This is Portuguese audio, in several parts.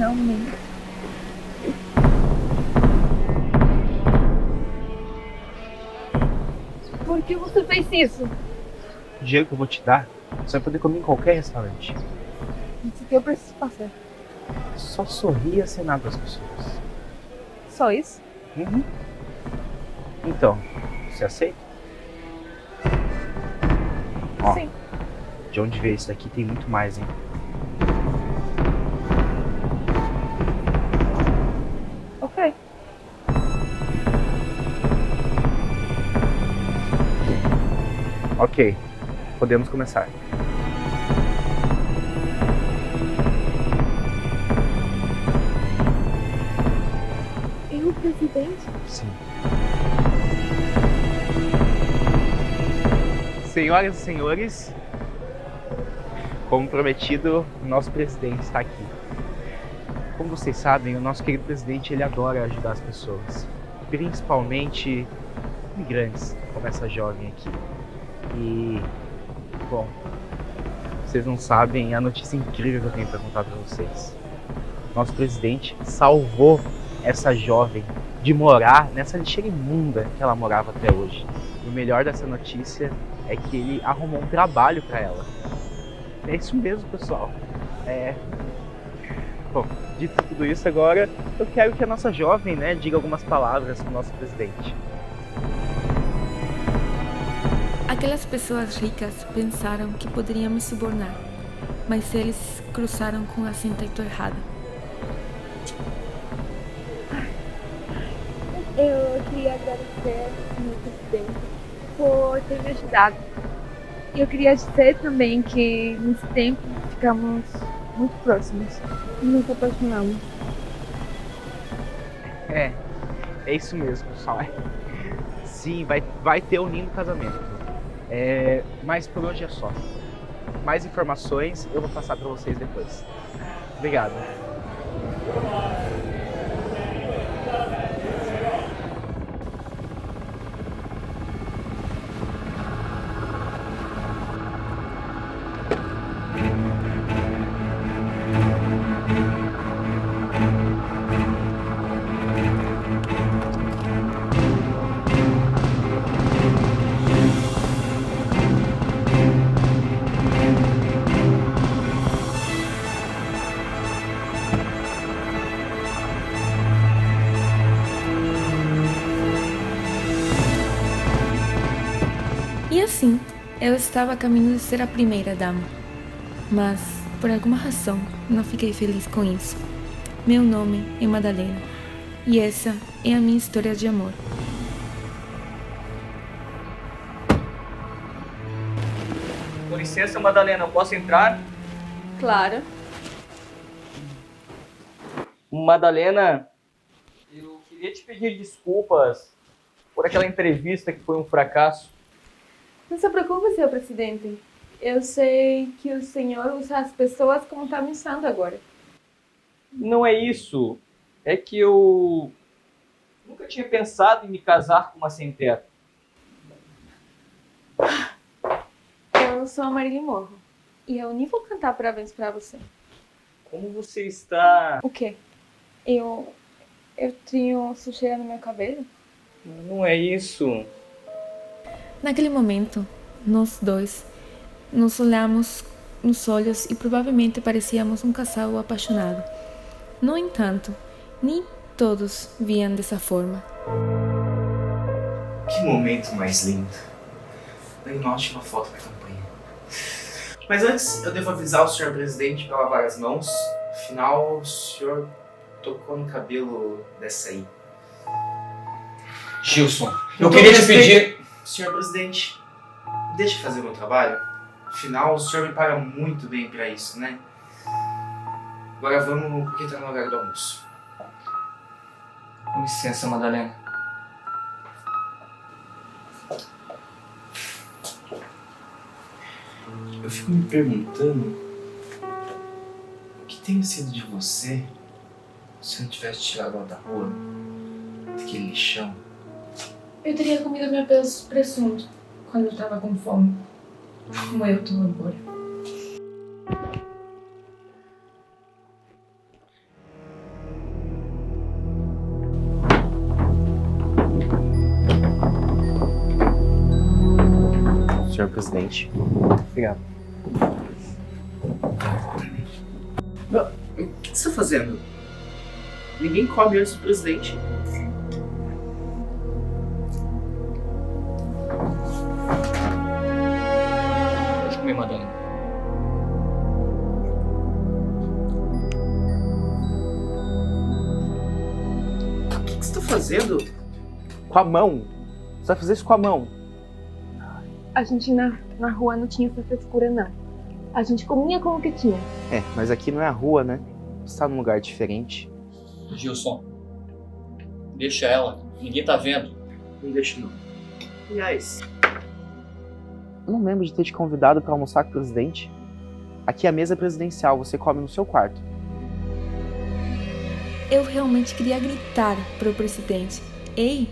Finalmente. Por que você fez isso? O dinheiro que eu vou te dar, você vai poder comer em qualquer restaurante. Isso que eu preciso fazer. Só sorria e acenar para as pessoas. Só isso? Uhum. Então, você aceita? Ó, Sim. de onde veio isso daqui tem muito mais, hein? Ok. Ok, podemos começar. Eu, presidente? Sim. Senhoras e senhores, como prometido, o nosso presidente está aqui. Como vocês sabem, o nosso querido presidente ele adora ajudar as pessoas, principalmente imigrantes, como essa jovem aqui. E, bom, vocês não sabem a notícia incrível que eu tenho para contar para vocês. Nosso presidente salvou essa jovem de morar nessa lixeira imunda que ela morava até hoje. E o melhor dessa notícia é que ele arrumou um trabalho para ela. É isso mesmo, pessoal. Bom, dito tudo isso agora, eu quero que a nossa jovem, diga algumas palavras para o nosso presidente. Aquelas pessoas ricas pensaram que poderiam me subornar, mas eles cruzaram com a senteito errada. Eu queria agradecer ao meu presidente por ter me ajudado. E eu queria dizer também que nesse tempo ficamos muito próximos e nos apaixonamos. É isso mesmo, pessoal. Sim, vai ter um lindo casamento. Mas por hoje é só. Mais informações eu vou passar para vocês depois. Obrigado. E assim, eu estava a caminho de ser a primeira dama. Mas, por alguma razão, não fiquei feliz com isso. Meu nome é Madalena. E essa é a minha história de amor. Com licença, Madalena, eu posso entrar? Claro. Madalena, eu queria te pedir desculpas por aquela entrevista que foi um fracasso. Não se preocupe, senhor presidente. Eu sei que o senhor usa as pessoas como está me usando agora. Não é isso. É que eu nunca tinha pensado em me casar com uma sem-teto. Eu sou a Marília Morro. E eu nem vou cantar parabéns pra você. Como você está... O quê? Eu tenho sujeira no meu cabelo? Não é isso. Naquele momento, nós dois nos olhamos nos olhos e provavelmente parecíamos um casal apaixonado. No entanto, nem todos viam dessa forma. Que momento mais lindo. Daí uma ótima foto para a campanha. Mas antes, eu devo avisar o senhor presidente para lavar as mãos. Afinal, o senhor tocou no cabelo dessa aí. Gilson, eu Então, queria te pedir... Senhor presidente, deixa eu fazer o meu trabalho. Afinal, o senhor me paga muito bem para isso, né? Agora vamos, porque tá no horário do almoço. Com licença, Madalena. Eu fico me perguntando o que teria sido de você se eu não tivesse tirado ela da rua, daquele lixão. Eu teria comido meu presunto quando eu estava com fome, como eu estou agora. senhor presidente. Obrigado. O que você está fazendo? Ninguém come antes do presidente. Pode comer, Madalena. O que você está fazendo? Com a mão. Você vai fazer isso com a mão. A gente na rua não tinha essa frescura, não. A gente comia com o que tinha. É, mas aqui não é a rua, né? Você tá num lugar diferente. Gilson, deixa ela. Ninguém tá vendo. Não deixa não. Aliás, Eu não lembro de ter te convidado pra almoçar com o presidente. Aqui é a mesa presidencial, você come no seu quarto. Eu realmente queria gritar para o presidente: Ei,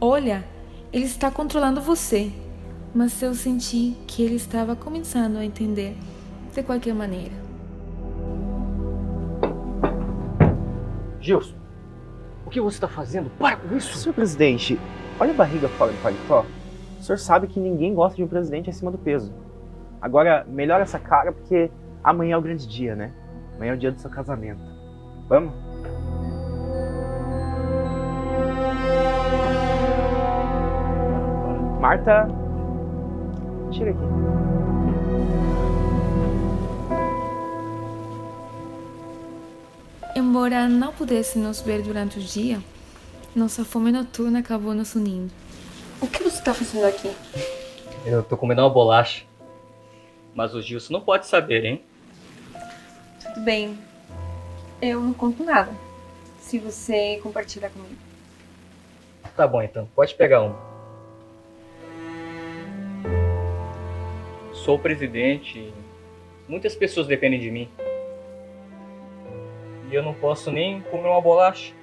olha, ele está controlando você. Mas eu senti que ele estava começando a entender de qualquer maneira. Gilson, o que você está fazendo? Para com isso! Senhor presidente, olha a barriga fora do paletó. O senhor sabe que ninguém gosta de um presidente acima do peso. Agora, melhora essa cara porque amanhã é o grande dia, né? Amanhã é o dia do seu casamento. Vamos? Marta, chega aqui. Embora não pudéssemos ver durante o dia, nossa fome noturna acabou nos unindo. O que você tá fazendo aqui? Eu tô comendo uma bolacha. Mas o Gilson não pode saber, hein? Tudo bem. Eu não conto nada. Se você compartilhar comigo. Tá bom, então. Pode pegar uma. Sou o presidente e muitas pessoas dependem de mim. E eu não posso nem comer uma bolacha.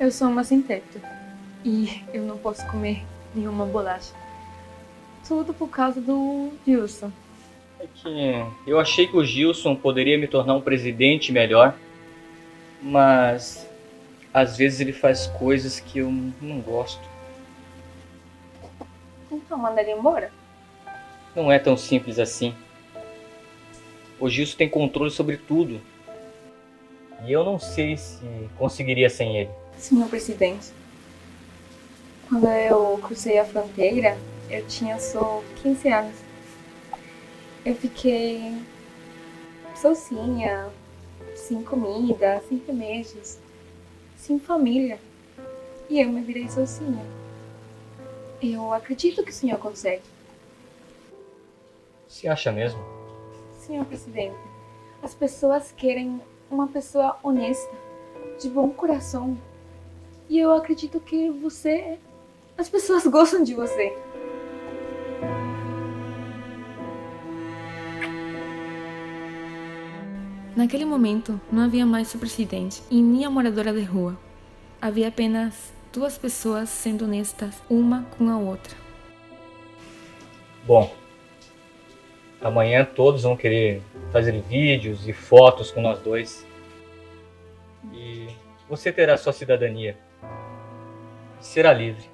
Eu sou uma sem teto. E eu não posso comer nenhuma bolacha. Tudo por causa do Gilson. É que eu achei que o Gilson poderia me tornar um presidente melhor. Mas às vezes ele faz coisas que eu não gosto. Então manda ele embora. Não é tão simples assim. O Gilson tem controle sobre tudo. E eu não sei se conseguiria sem ele. Senhor presidente, quando eu cruzei a fronteira, eu tinha só 15 anos. Eu fiquei sozinha, sem comida, sem remédios, sem família. E eu me virei sozinha. Eu acredito que o senhor consegue. Você acha mesmo? Senhor presidente, as pessoas querem uma pessoa honesta, de bom coração. E eu acredito que você... As pessoas gostam de você. Naquele momento, não havia mais o presidente e nem a moradora de rua. Havia apenas duas pessoas sendo honestas uma com a outra. Bom, amanhã todos vão querer fazer vídeos e fotos com nós dois. E você terá sua cidadania. Será livre.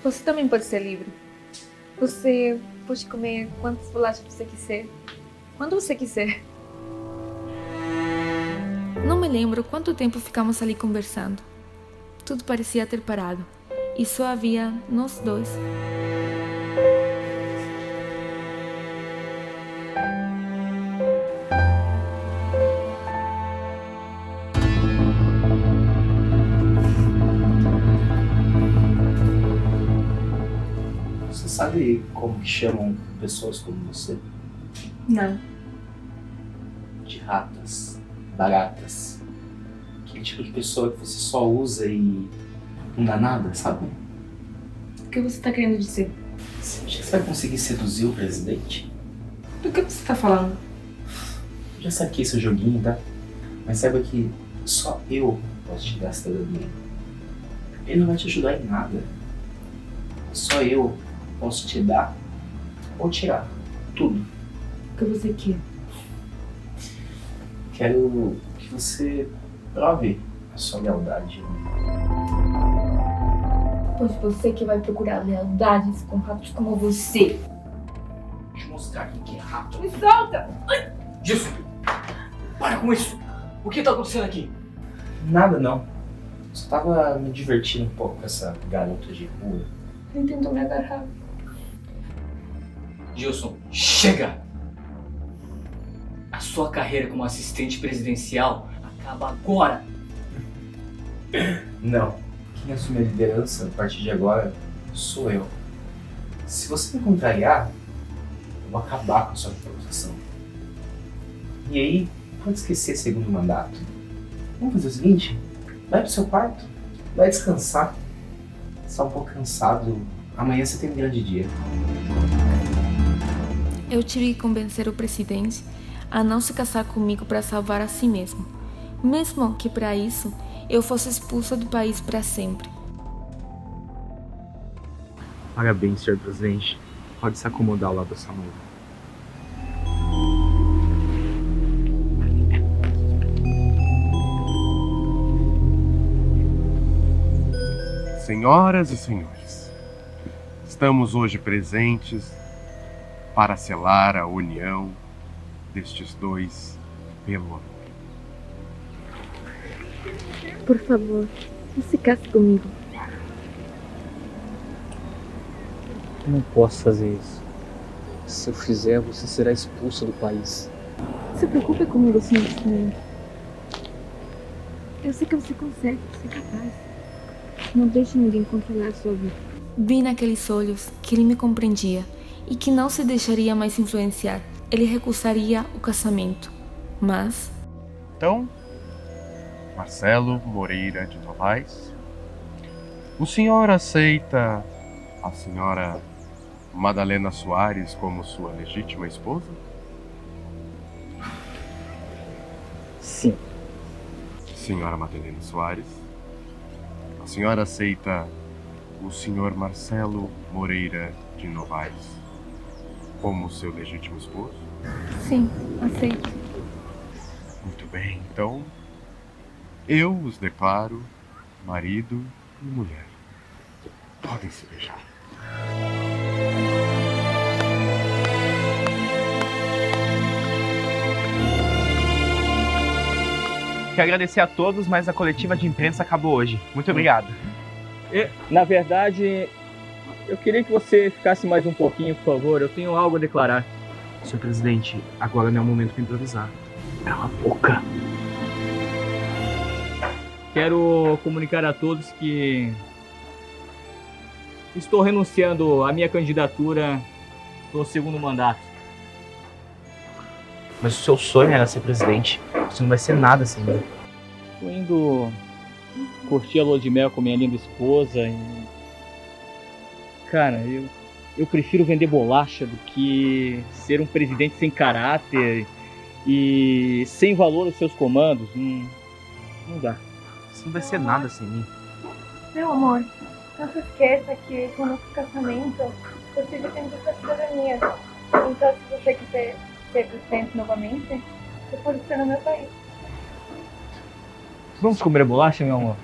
Você também pode ser livre. Você pode comer quantas bolachas você quiser, quando você quiser. Não me lembro quanto tempo ficamos ali conversando. Tudo parecia ter parado e só havia nós dois. você sabe como que chamam pessoas como você? Não. De ratas, baratas. Aquele tipo de pessoa que você só usa e não dá nada, sabe? O que você tá querendo dizer? Você acha que você vai conseguir seduzir o presidente? Do que você tá falando? Já saquei esse joguinho, tá? Mas saiba que só eu posso te dar a cidadania. Ele não vai te ajudar em nada. Só eu posso te dar ou tirar tudo. O que você quer? Quero que você prove a sua lealdade. Pois você que vai procurar lealdades com ratos como você. rato. Me solta! Gilson, para com isso! O que tá acontecendo aqui? Nada não. Só tava me divertindo um pouco com essa garota de rua. Ele tentou me agarrar. Gilson, chega! A sua carreira como assistente presidencial acaba agora! Não. Quem assume a liderança a partir de agora sou eu. Se você me contrariar, eu vou acabar com a sua reputação. E aí, pode esquecer segundo mandato. Vamos fazer o seguinte? Vai pro seu quarto, vai descansar. Está um pouco cansado. Amanhã você tem um grande dia. Eu tive que convencer o presidente a não se casar comigo para salvar a si mesmo, mesmo que para isso eu fosse expulsa do país para sempre. Parabéns, senhor presidente. Pode se acomodar ao lado da sua noiva. Senhoras e senhores, estamos hoje presentes para selar a união destes dois pelo amor. Por favor, não se case comigo. Eu não posso fazer isso. Se eu fizer, você será expulsa do país. Não se preocupe comigo, senhor presidente. Eu sei que você consegue, você é capaz. Não deixe ninguém controlar a sua vida. Vi naqueles olhos que ele me compreendia e que não se deixaria mais influenciar. Ele recusaria o casamento, mas... Então, Marcelo Moreira de Novaes, o senhor aceita a senhora Madalena Soares como sua legítima esposa? Sim. Senhora Madalena Soares, a senhora aceita o senhor Marcelo Moreira de Novaes como seu legítimo esposo? Sim, aceito. Muito bem, então eu os declaro marido e mulher. Podem se beijar. Quero agradecer a todos, mas a coletiva de imprensa acabou hoje. Muito obrigado. Na verdade, eu queria que você ficasse mais um pouquinho, por favor. Eu tenho algo a declarar. Senhor presidente, agora não é o momento para improvisar. Cala a boca. Quero comunicar a todos que estou renunciando à minha candidatura no segundo mandato. Mas o seu sonho era ser presidente. Você não vai ser nada sem mim. Tô indo curtir a lua de mel com minha linda esposa e... Cara, eu prefiro vender bolacha do que ser um presidente sem caráter e sem valor aos seus comandos. Não dá. Você não vai ser nada sem mim. Meu amor, não se esqueça que com o nosso casamento você depende da cidadania. Então, se você quiser ser presidente novamente, você pode ser no meu país. Vamos comer bolacha, meu amor?